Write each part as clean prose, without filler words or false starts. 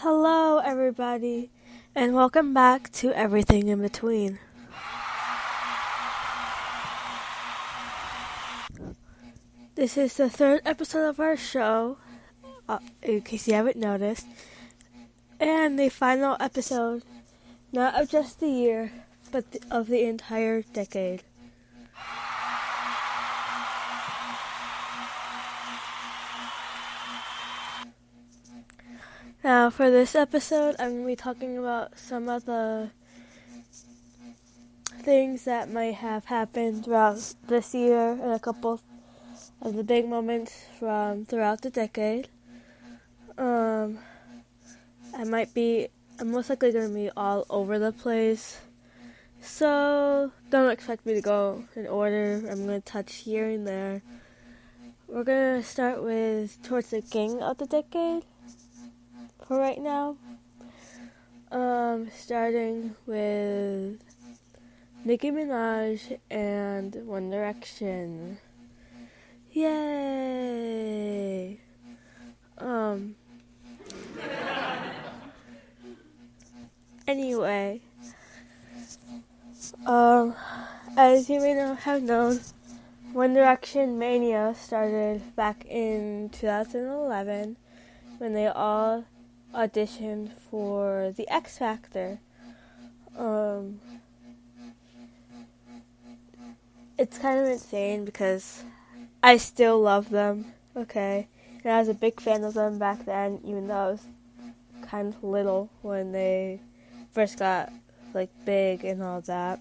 Hello, everybody, and welcome back to Everything in Between. This is the third episode of our show, in case you haven't noticed, and the final episode, not of just the year, but of the entire decade. Now, for this episode, I'm going to be talking about some of the things that might have happened throughout this year and a couple of the big moments from throughout the decade. I'm most likely going to be all over the place, so don't expect me to go in order. I'm going to touch here and there. We're going to start with towards the beginning of the decade for right now. Starting with Nicki Minaj and One Direction. Yay! Anyway, as you may have known, One Direction Mania started back in 2011 when they all auditioned for the X Factor. It's kind of insane because I still love them, okay? And I was a big fan of them back then, even though I was kind of little when they first got, big and all that.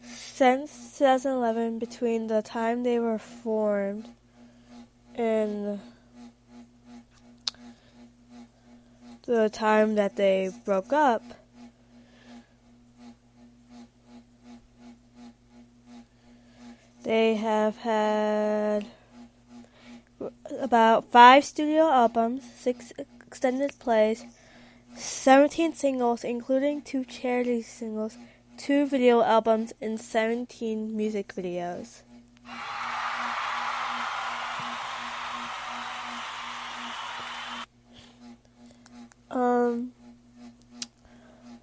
Since 2011, between the time they were formed and the time that they broke up, they have had about 5 studio albums, 6 extended plays, 17 singles, including 2 charity singles, 2 video albums, and 17 music videos.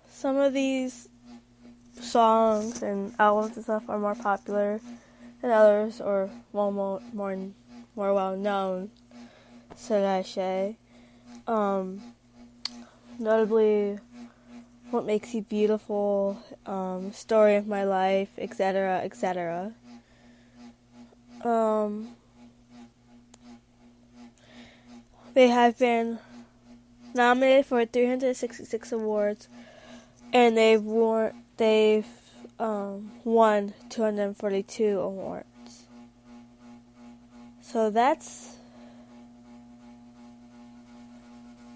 Some of these songs and albums and stuff are more popular than others, or more well known, should I say. Notably, What Makes You Beautiful, Story of My Life, etc., etc. They have been nominated for 366 awards, and they've won 242 awards. So that's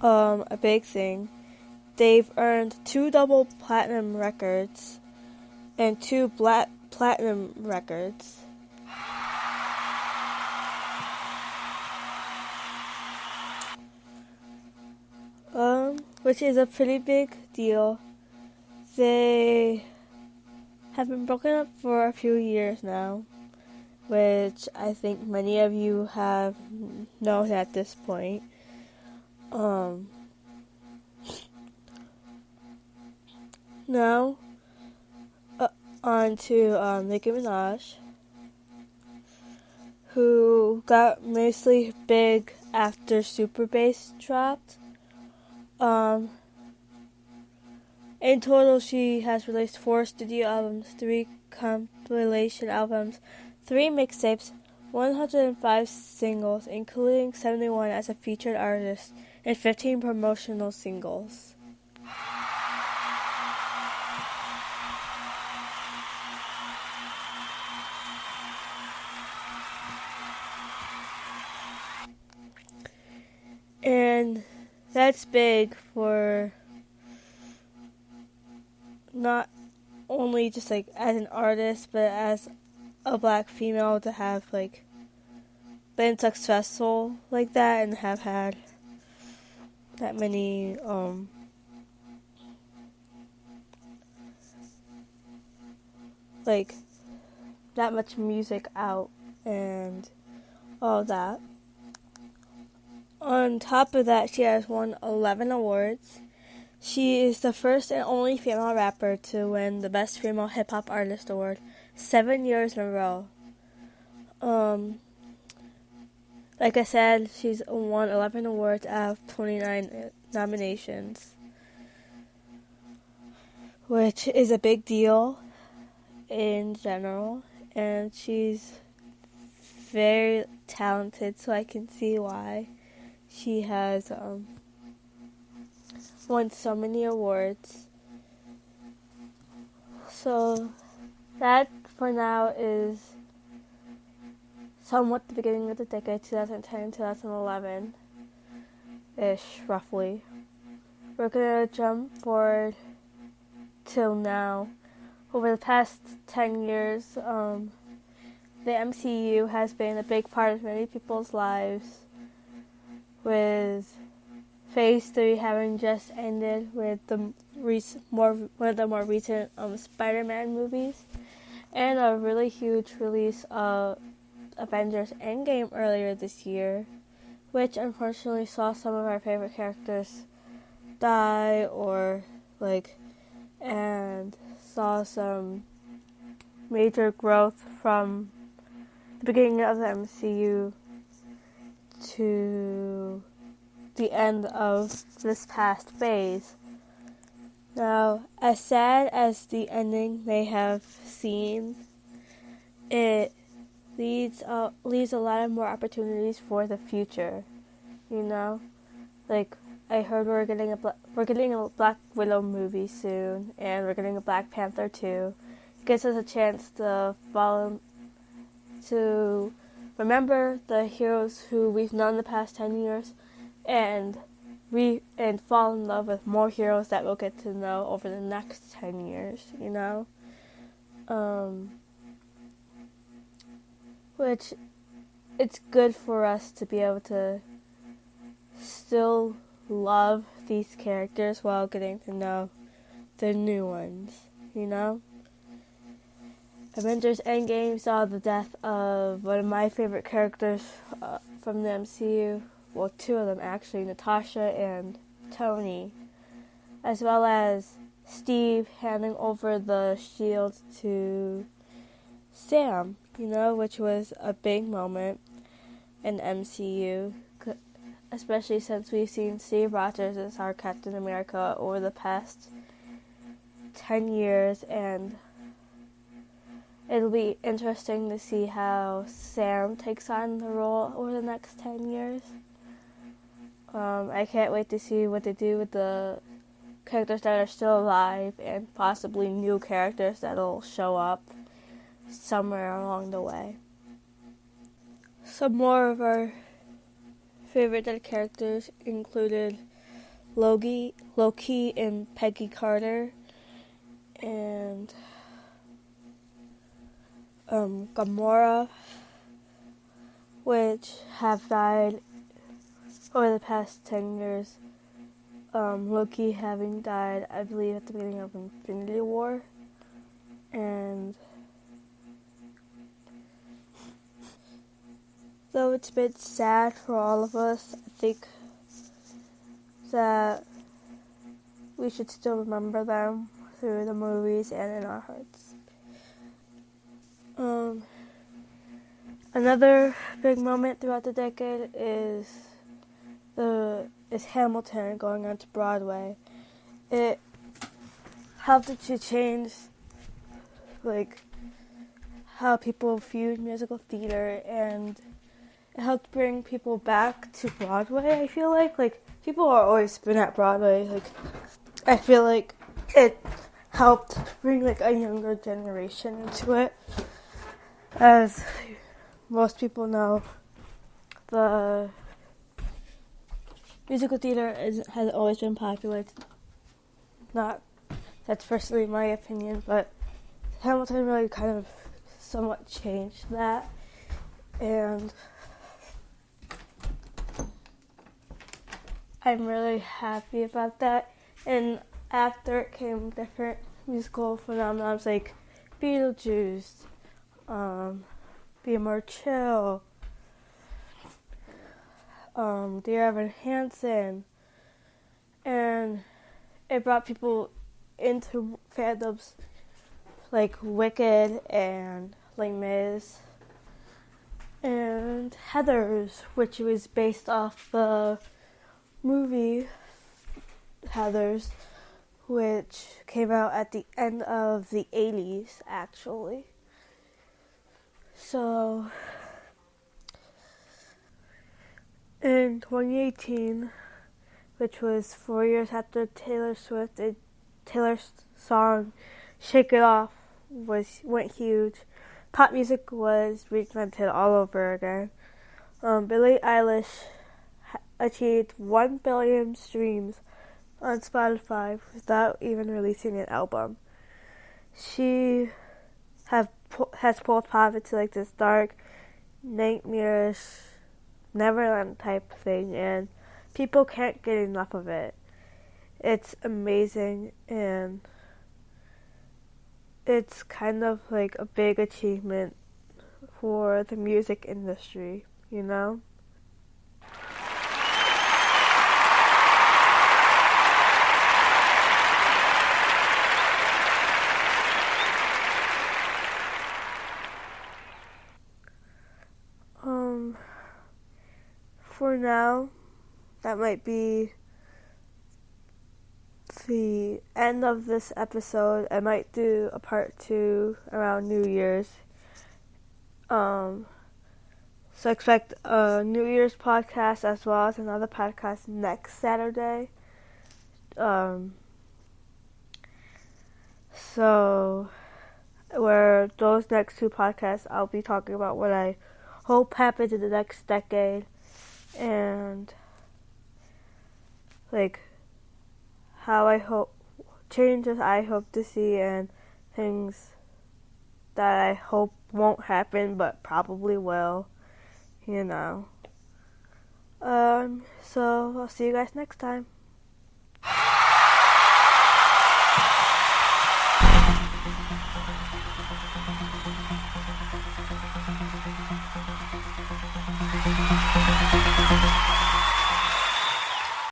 a big thing. They've earned 2 double platinum records and 2 black platinum records. Which is a pretty big deal. They have been broken up for a few years now, which I think many of you have known at this point. Now, on to Nicki Minaj, who got mostly big after Super Bass dropped. In total, she has released 4 studio albums, 3 compilation albums, 3 mixtapes, 105 singles, including 71 as a featured artist, and 15 promotional singles. And that's big for not only just as an artist, but as a black female to have been successful like that and have had that many that much music out and all that. On top of that, she has won 11 awards. She is the first and only female rapper to win the Best Female Hip Hop Artist Award 7 years in a row. Like I said, she's won 11 awards out of 29 nominations, which is a big deal in general, and she's very talented, so I can see why she has won so many awards. So that for now is somewhat the beginning of the decade, 2010, 2011-ish, roughly. We're going to jump forward till now. Over the past 10 years, the MCU has been a big part of many people's lives, with Phase 3 having just ended with one of the more recent Spider-Man movies, and a really huge release of Avengers Endgame earlier this year, which unfortunately saw some of our favorite characters die and saw some major growth from the beginning of the MCU to the end of this past phase. Now, as sad as the ending may have seemed, it leaves a lot of more opportunities for the future. I heard we're getting a Black Widow movie soon, and we're getting a Black Panther too. It gives us a chance to remember the heroes who we've known the past 10 years, and fall in love with more heroes that we'll get to know over the next 10 years. Which it's good for us to be able to still love these characters while getting to know the new ones, Avengers Endgame saw the death of one of my favorite characters from the MCU. Well, two of them actually, Natasha and Tony, as well as Steve handing over the shield to Sam, which was a big moment in MCU, especially since we've seen Steve Rogers as our Captain America over the past 10 years, and it'll be interesting to see how Sam takes on the role over the next 10 years. I can't wait to see what they do with the characters that are still alive, and possibly new characters that'll show up somewhere along the way. Some more of our favorite dead characters included Loki and Peggy Carter, and Gamora, which have died over the past 10 years. Loki having died, I believe, at the beginning of Infinity War. And though it's been sad for all of us, I think that we should still remember them through the movies and in our hearts. Another big moment throughout the decade is Hamilton going on to Broadway. It helped to change how people viewed musical theater, and it helped bring people back to Broadway. I feel like people are always been at Broadway. I feel like it helped bring a younger generation into it. As most people know, the musical theater has always been popular. That's personally my opinion, but Hamilton really kind of somewhat changed that. And I'm really happy about that. And after it came different musical phenomena like Beetlejuice, Be More Chill, Dear Evan Hansen, and it brought people into fandoms like Wicked and Les Mis and Heathers, which was based off the movie Heathers, which came out at the end of the 80s, actually. So, in 2018, which was 4 years after Taylor's song "Shake It Off" went huge. Pop music was reinvented all over again. Billie Eilish achieved 1 billion streams on Spotify without even releasing an album. She has pulled pop into like this dark, nightmarish Neverland type thing, and people can't get enough of it. It's amazing, and it's kind of like a big achievement for the music industry, you know? For now, that might be the end of this episode. I might do a part 2 around New Year's. So expect a New Year's podcast as well as another podcast next Saturday. So where those next 2 podcasts, I'll be talking about what I hope happens in the next decade and like how I hope changes I hope to see and things that I hope won't happen but probably will, you know. So I'll see you guys next time.